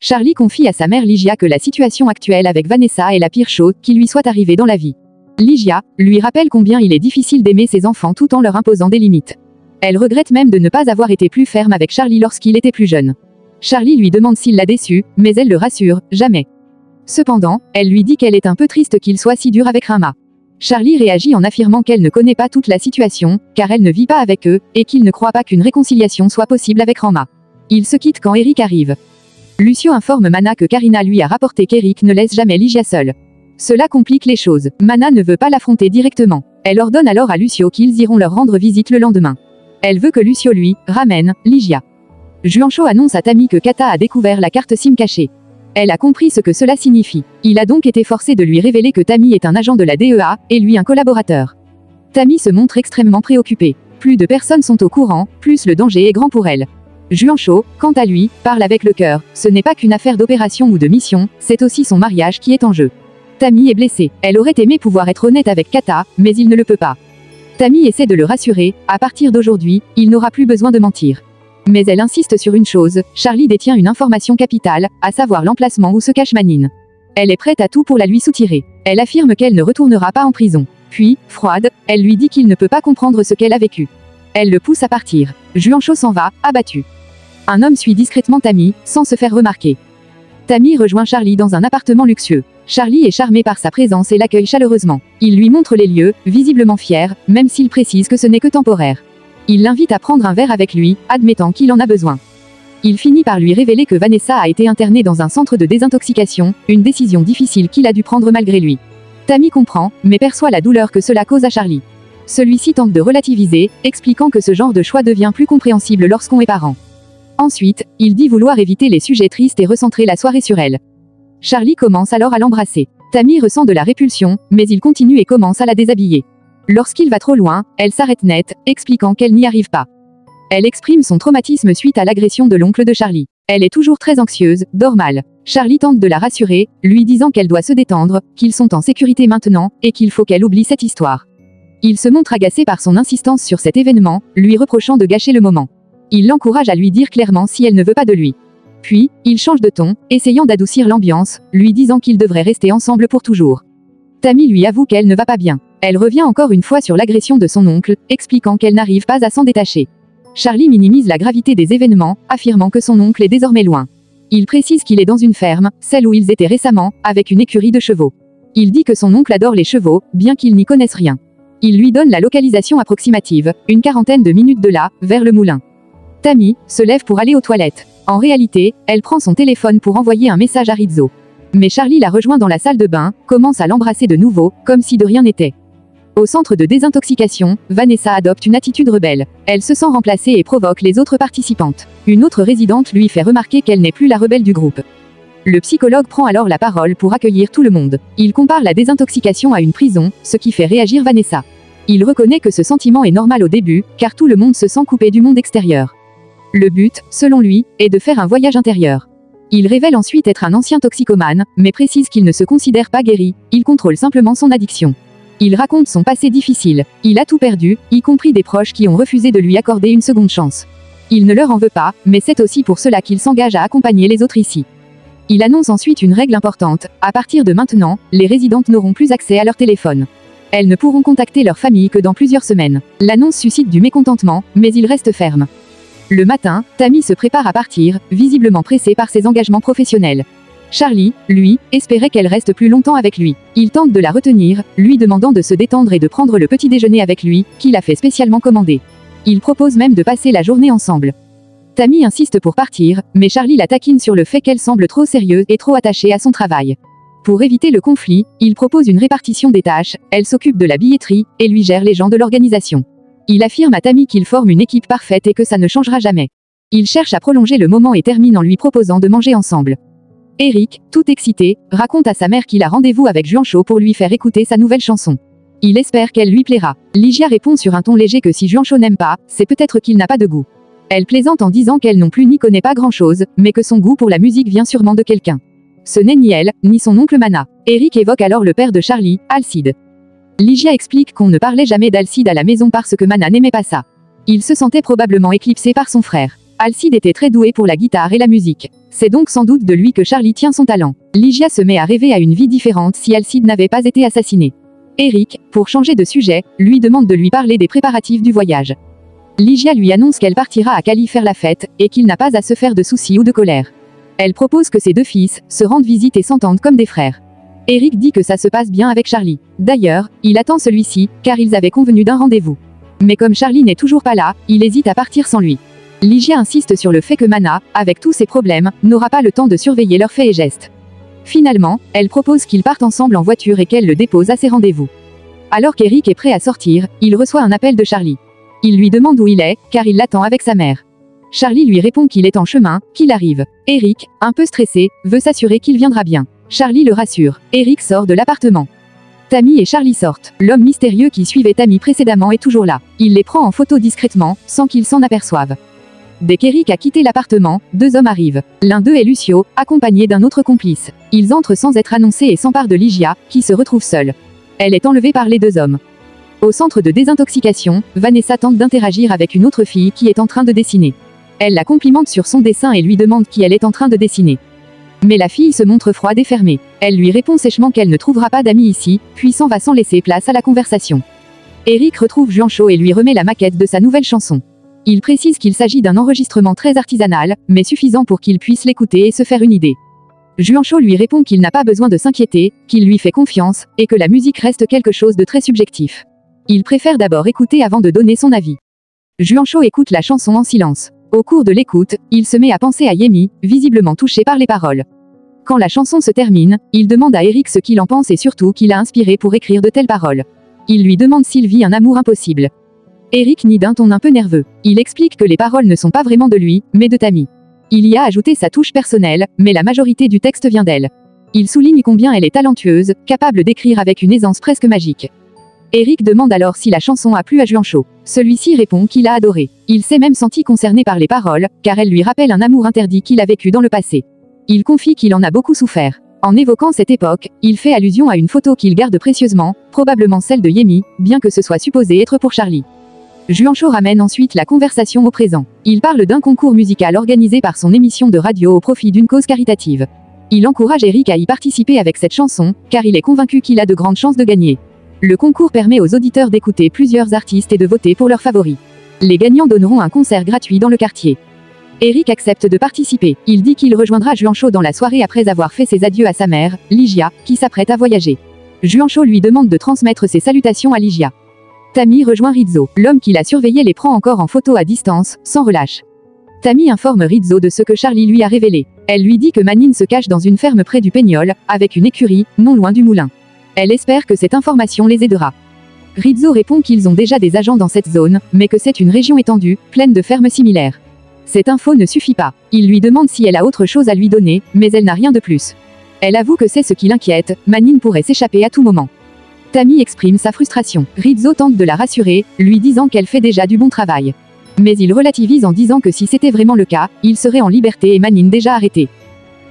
Charlie confie à sa mère Lygia que la situation actuelle avec Vanessa est la pire chose qui lui soit arrivée dans la vie. Lygia lui rappelle combien il est difficile d'aimer ses enfants tout en leur imposant des limites. Elle regrette même de ne pas avoir été plus ferme avec Charlie lorsqu'il était plus jeune. Charlie lui demande s'il l'a déçu, mais elle le rassure, jamais. Cependant, elle lui dit qu'elle est un peu triste qu'il soit si dur avec Rama. Charlie réagit en affirmant qu'elle ne connaît pas toute la situation, car elle ne vit pas avec eux, et qu'il ne croit pas qu'une réconciliation soit possible avec Rama. Ils se quittent quand Eric arrive. Lucio informe Mana que Karina lui a rapporté qu'Eric ne laisse jamais Lygia seule. Cela complique les choses. Mana ne veut pas l'affronter directement. Elle ordonne alors à Lucio qu'ils iront leur rendre visite le lendemain. Elle veut que Lucio lui ramène Lygia. Juancho annonce à Tammy que Kata a découvert la carte SIM cachée. Elle a compris ce que cela signifie. Il a donc été forcé de lui révéler que Tammy est un agent de la DEA, et lui un collaborateur. Tammy se montre extrêmement préoccupée. Plus de personnes sont au courant, plus le danger est grand pour elle. Juancho, quant à lui, parle avec le cœur. Ce n'est pas qu'une affaire d'opération ou de mission, c'est aussi son mariage qui est en jeu. Tammy est blessée. Elle aurait aimé pouvoir être honnête avec Kata, mais il ne le peut pas. Tammy essaie de le rassurer, à partir d'aujourd'hui, il n'aura plus besoin de mentir. Mais elle insiste sur une chose, Charlie détient une information capitale, à savoir l'emplacement où se cache Manine. Elle est prête à tout pour la lui soutirer. Elle affirme qu'elle ne retournera pas en prison. Puis, froide, elle lui dit qu'il ne peut pas comprendre ce qu'elle a vécu. Elle le pousse à partir. Juancho s'en va, abattu. Un homme suit discrètement Tammy, sans se faire remarquer. Tammy rejoint Charlie dans un appartement luxueux. Charlie est charmé par sa présence et l'accueille chaleureusement. Il lui montre les lieux, visiblement fier, même s'il précise que ce n'est que temporaire. Il l'invite à prendre un verre avec lui, admettant qu'il en a besoin. Il finit par lui révéler que Vanessa a été internée dans un centre de désintoxication, une décision difficile qu'il a dû prendre malgré lui. Tammy comprend, mais perçoit la douleur que cela cause à Charlie. Celui-ci tente de relativiser, expliquant que ce genre de choix devient plus compréhensible lorsqu'on est parent. Ensuite, il dit vouloir éviter les sujets tristes et recentrer la soirée sur elle. Charlie commence alors à l'embrasser. Tammy ressent de la répulsion, mais il continue et commence à la déshabiller. Lorsqu'il va trop loin, elle s'arrête net, expliquant qu'elle n'y arrive pas. Elle exprime son traumatisme suite à l'agression de l'oncle de Charlie. Elle est toujours très anxieuse, dort mal. Charlie tente de la rassurer, lui disant qu'elle doit se détendre, qu'ils sont en sécurité maintenant, et qu'il faut qu'elle oublie cette histoire. Il se montre agacé par son insistance sur cet événement, lui reprochant de gâcher le moment. Il l'encourage à lui dire clairement si elle ne veut pas de lui. Puis, il change de ton, essayant d'adoucir l'ambiance, lui disant qu'ils devraient rester ensemble pour toujours. Tammy lui avoue qu'elle ne va pas bien. Elle revient encore une fois sur l'agression de son oncle, expliquant qu'elle n'arrive pas à s'en détacher. Charlie minimise la gravité des événements, affirmant que son oncle est désormais loin. Il précise qu'il est dans une ferme, celle où ils étaient récemment, avec une écurie de chevaux. Il dit que son oncle adore les chevaux, bien qu'il n'y connaisse rien. Il lui donne la localisation approximative, une quarantaine de minutes de là, vers le moulin. Tammy se lève pour aller aux toilettes. En réalité, elle prend son téléphone pour envoyer un message à Rizzo. Mais Charlie la rejoint dans la salle de bain, commence à l'embrasser de nouveau, comme si de rien n'était. Au centre de désintoxication, Vanessa adopte une attitude rebelle. Elle se sent remplacée et provoque les autres participantes. Une autre résidente lui fait remarquer qu'elle n'est plus la rebelle du groupe. Le psychologue prend alors la parole pour accueillir tout le monde. Il compare la désintoxication à une prison, ce qui fait réagir Vanessa. Il reconnaît que ce sentiment est normal au début, car tout le monde se sent coupé du monde extérieur. Le but, selon lui, est de faire un voyage intérieur. Il révèle ensuite être un ancien toxicomane, mais précise qu'il ne se considère pas guéri, il contrôle simplement son addiction. Il raconte son passé difficile. Il a tout perdu, y compris des proches qui ont refusé de lui accorder une seconde chance. Il ne leur en veut pas, mais c'est aussi pour cela qu'il s'engage à accompagner les autres ici. Il annonce ensuite une règle importante. À partir de maintenant, les résidentes n'auront plus accès à leur téléphone. Elles ne pourront contacter leur famille que dans plusieurs semaines. L'annonce suscite du mécontentement, mais il reste ferme. Le matin, Tammy se prépare à partir, visiblement pressée par ses engagements professionnels. Charlie, lui, espérait qu'elle reste plus longtemps avec lui. Il tente de la retenir, lui demandant de se détendre et de prendre le petit déjeuner avec lui, qu'il a fait spécialement commander. Il propose même de passer la journée ensemble. Tammy insiste pour partir, mais Charlie la taquine sur le fait qu'elle semble trop sérieuse et trop attachée à son travail. Pour éviter le conflit, il propose une répartition des tâches, elle s'occupe de la billetterie, et lui gère les gens de l'organisation. Il affirme à Tammy qu'ils forment une équipe parfaite et que ça ne changera jamais. Il cherche à prolonger le moment et termine en lui proposant de manger ensemble. Eric, tout excité, raconte à sa mère qu'il a rendez-vous avec Juancho pour lui faire écouter sa nouvelle chanson. Il espère qu'elle lui plaira. Lygia répond sur un ton léger que si Juancho n'aime pas, c'est peut-être qu'il n'a pas de goût. Elle plaisante en disant qu'elle non plus n'y connaît pas grand-chose, mais que son goût pour la musique vient sûrement de quelqu'un. Ce n'est ni elle, ni son oncle Mana. Eric évoque alors le père de Charlie, Alcide. Lygia explique qu'on ne parlait jamais d'Alcide à la maison parce que Mana n'aimait pas ça. Il se sentait probablement éclipsé par son frère. Alcide était très doué pour la guitare et la musique. C'est donc sans doute de lui que Charlie tient son talent. Ligia se met à rêver à une vie différente si Alcide n'avait pas été assassiné. Eric, pour changer de sujet, lui demande de lui parler des préparatifs du voyage. Ligia lui annonce qu'elle partira à Cali faire la fête, et qu'il n'a pas à se faire de soucis ou de colère. Elle propose que ses deux fils se rendent visite et s'entendent comme des frères. Eric dit que ça se passe bien avec Charlie. D'ailleurs, il attend celui-ci, car ils avaient convenu d'un rendez-vous. Mais comme Charlie n'est toujours pas là, il hésite à partir sans lui. Ligia insiste sur le fait que Mana, avec tous ses problèmes, n'aura pas le temps de surveiller leurs faits et gestes. Finalement, elle propose qu'ils partent ensemble en voiture et qu'elle le dépose à ses rendez-vous. Alors qu'Eric est prêt à sortir, il reçoit un appel de Charlie. Il lui demande où il est, car il l'attend avec sa mère. Charlie lui répond qu'il est en chemin, qu'il arrive. Eric, un peu stressé, veut s'assurer qu'il viendra bien. Charlie le rassure. Eric sort de l'appartement. Tammy et Charlie sortent. L'homme mystérieux qui suivait Tammy précédemment est toujours là. Il les prend en photo discrètement, sans qu'ils s'en aperçoivent. Dès qu'Eric a quitté l'appartement, deux hommes arrivent. L'un d'eux est Lucio, accompagné d'un autre complice. Ils entrent sans être annoncés et s'emparent de Ligia, qui se retrouve seule. Elle est enlevée par les deux hommes. Au centre de désintoxication, Vanessa tente d'interagir avec une autre fille qui est en train de dessiner. Elle la complimente sur son dessin et lui demande qui elle est en train de dessiner. Mais la fille se montre froide et fermée. Elle lui répond sèchement qu'elle ne trouvera pas d'amis ici, puis s'en va sans laisser place à la conversation. Eric retrouve Juancho et lui remet la maquette de sa nouvelle chanson. Il précise qu'il s'agit d'un enregistrement très artisanal, mais suffisant pour qu'il puisse l'écouter et se faire une idée. Juancho lui répond qu'il n'a pas besoin de s'inquiéter, qu'il lui fait confiance, et que la musique reste quelque chose de très subjectif. Il préfère d'abord écouter avant de donner son avis. Juancho écoute la chanson en silence. Au cours de l'écoute, il se met à penser à Yemi, visiblement touché par les paroles. Quand la chanson se termine, il demande à Eric ce qu'il en pense et surtout qui l'a inspiré pour écrire de telles paroles. Il lui demande s'il vit un amour impossible. Eric nie d'un ton un peu nerveux. Il explique que les paroles ne sont pas vraiment de lui, mais de Tammy. Il y a ajouté sa touche personnelle, mais la majorité du texte vient d'elle. Il souligne combien elle est talentueuse, capable d'écrire avec une aisance presque magique. Eric demande alors si la chanson a plu à Juancho. Celui-ci répond qu'il a adoré. Il s'est même senti concerné par les paroles, car elles lui rappellent un amour interdit qu'il a vécu dans le passé. Il confie qu'il en a beaucoup souffert. En évoquant cette époque, il fait allusion à une photo qu'il garde précieusement, probablement celle de Yemi, bien que ce soit supposé être pour Charlie. Juancho ramène ensuite la conversation au présent. Il parle d'un concours musical organisé par son émission de radio au profit d'une cause caritative. Il encourage Eric à y participer avec cette chanson, car il est convaincu qu'il a de grandes chances de gagner. Le concours permet aux auditeurs d'écouter plusieurs artistes et de voter pour leurs favoris. Les gagnants donneront un concert gratuit dans le quartier. Eric accepte de participer. Il dit qu'il rejoindra Juancho dans la soirée après avoir fait ses adieux à sa mère, Ligia, qui s'apprête à voyager. Juancho lui demande de transmettre ses salutations à Ligia. Tammy rejoint Rizzo. L'homme qui l'a surveillé les prend encore en photo à distance, sans relâche. Tammy informe Rizzo de ce que Charlie lui a révélé. Elle lui dit que Manine se cache dans une ferme près du Peignol, avec une écurie, non loin du moulin. Elle espère que cette information les aidera. Rizzo répond qu'ils ont déjà des agents dans cette zone, mais que c'est une région étendue, pleine de fermes similaires. Cette info ne suffit pas. Il lui demande si elle a autre chose à lui donner, mais elle n'a rien de plus. Elle avoue que c'est ce qui l'inquiète, Manine pourrait s'échapper à tout moment. Tammy exprime sa frustration. Rizzo tente de la rassurer, lui disant qu'elle fait déjà du bon travail. Mais il relativise en disant que si c'était vraiment le cas, il serait en liberté et Manine déjà arrêtée.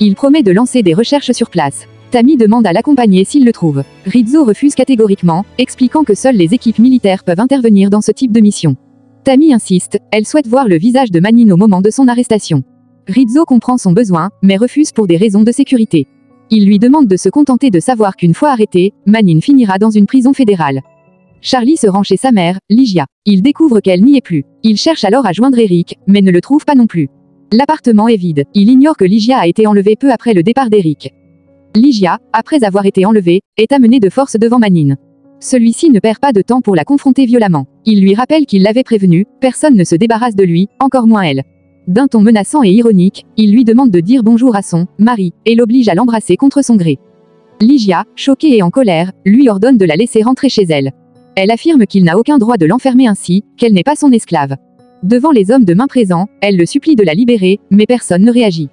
Il promet de lancer des recherches sur place. Tammy demande à l'accompagner s'il le trouve. Rizzo refuse catégoriquement, expliquant que seules les équipes militaires peuvent intervenir dans ce type de mission. Tammy insiste, elle souhaite voir le visage de Manine au moment de son arrestation. Rizzo comprend son besoin, mais refuse pour des raisons de sécurité. Il lui demande de se contenter de savoir qu'une fois arrêtée, Manine finira dans une prison fédérale. Charlie se rend chez sa mère, Ligia. Il découvre qu'elle n'y est plus. Il cherche alors à joindre Eric, mais ne le trouve pas non plus. L'appartement est vide. Il ignore que Ligia a été enlevée peu après le départ d'Eric. Ligia, après avoir été enlevée, est amenée de force devant Manine. Celui-ci ne perd pas de temps pour la confronter violemment. Il lui rappelle qu'il l'avait prévenue, personne ne se débarrasse de lui, encore moins elle. D'un ton menaçant et ironique, il lui demande de dire bonjour à son mari, et l'oblige à l'embrasser contre son gré. Ligia, choquée et en colère, lui ordonne de la laisser rentrer chez elle. Elle affirme qu'il n'a aucun droit de l'enfermer ainsi, qu'elle n'est pas son esclave. Devant les hommes de main présents, elle le supplie de la libérer, mais personne ne réagit.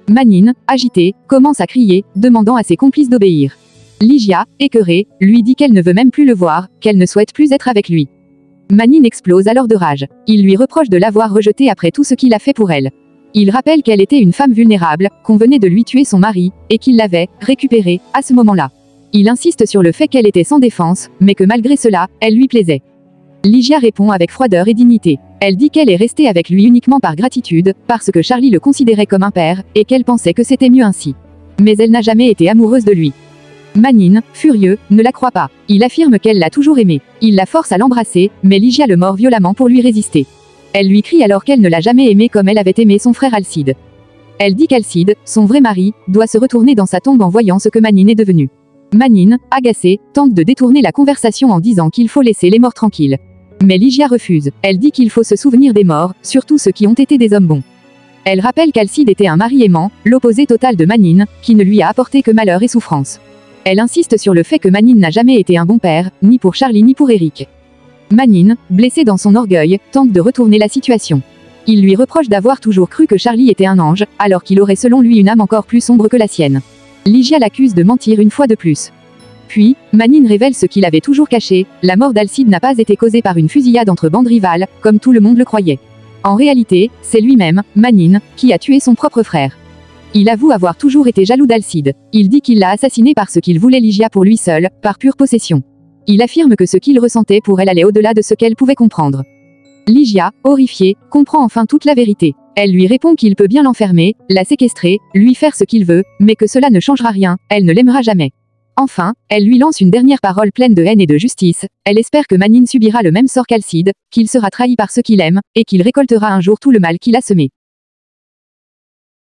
Manine, agitée, commence à crier, demandant à ses complices d'obéir. Ligia, écœurée, lui dit qu'elle ne veut même plus le voir, qu'elle ne souhaite plus être avec lui. Manine explose alors de rage. Il lui reproche de l'avoir rejetée après tout ce qu'il a fait pour elle. Il rappelle qu'elle était une femme vulnérable, qu'on venait de lui tuer son mari, et qu'il l'avait récupérée à ce moment-là. Il insiste sur le fait qu'elle était sans défense, mais que malgré cela, elle lui plaisait. Lygia répond avec froideur et dignité. Elle dit qu'elle est restée avec lui uniquement par gratitude, parce que Charlie le considérait comme un père, et qu'elle pensait que c'était mieux ainsi. Mais elle n'a jamais été amoureuse de lui. Manine, furieux, ne la croit pas. Il affirme qu'elle l'a toujours aimé. Il la force à l'embrasser, mais Lygia le mord violemment pour lui résister. Elle lui crie alors qu'elle ne l'a jamais aimé comme elle avait aimé son frère Alcide. Elle dit qu'Alcide, son vrai mari, doit se retourner dans sa tombe en voyant ce que Manine est devenue. Manine, agacée, tente de détourner la conversation en disant qu'il faut laisser les morts tranquilles. Mais Lygia refuse. Elle dit qu'il faut se souvenir des morts, surtout ceux qui ont été des hommes bons. Elle rappelle qu'Alcide était un mari aimant, l'opposé total de Manine, qui ne lui a apporté que malheur et souffrance. Elle insiste sur le fait que Manine n'a jamais été un bon père, ni pour Charlie ni pour Eric. Manine, blessée dans son orgueil, tente de retourner la situation. Il lui reproche d'avoir toujours cru que Charlie était un ange, alors qu'il aurait selon lui une âme encore plus sombre que la sienne. Lygia l'accuse de mentir une fois de plus. Puis, Manine révèle ce qu'il avait toujours caché, la mort d'Alcide n'a pas été causée par une fusillade entre bandes rivales, comme tout le monde le croyait. En réalité, c'est lui-même, Manine, qui a tué son propre frère. Il avoue avoir toujours été jaloux d'Alcide. Il dit qu'il l'a assassiné parce qu'il voulait Lygia pour lui seul, par pure possession. Il affirme que ce qu'il ressentait pour elle allait au-delà de ce qu'elle pouvait comprendre. Lygia, horrifiée, comprend enfin toute la vérité. Elle lui répond qu'il peut bien l'enfermer, la séquestrer, lui faire ce qu'il veut, mais que cela ne changera rien, elle ne l'aimera jamais. Enfin, elle lui lance une dernière parole pleine de haine et de justice. Elle espère que Manine subira le même sort qu'Alcide, qu'il sera trahi par ceux qu'il aime, et qu'il récoltera un jour tout le mal qu'il a semé.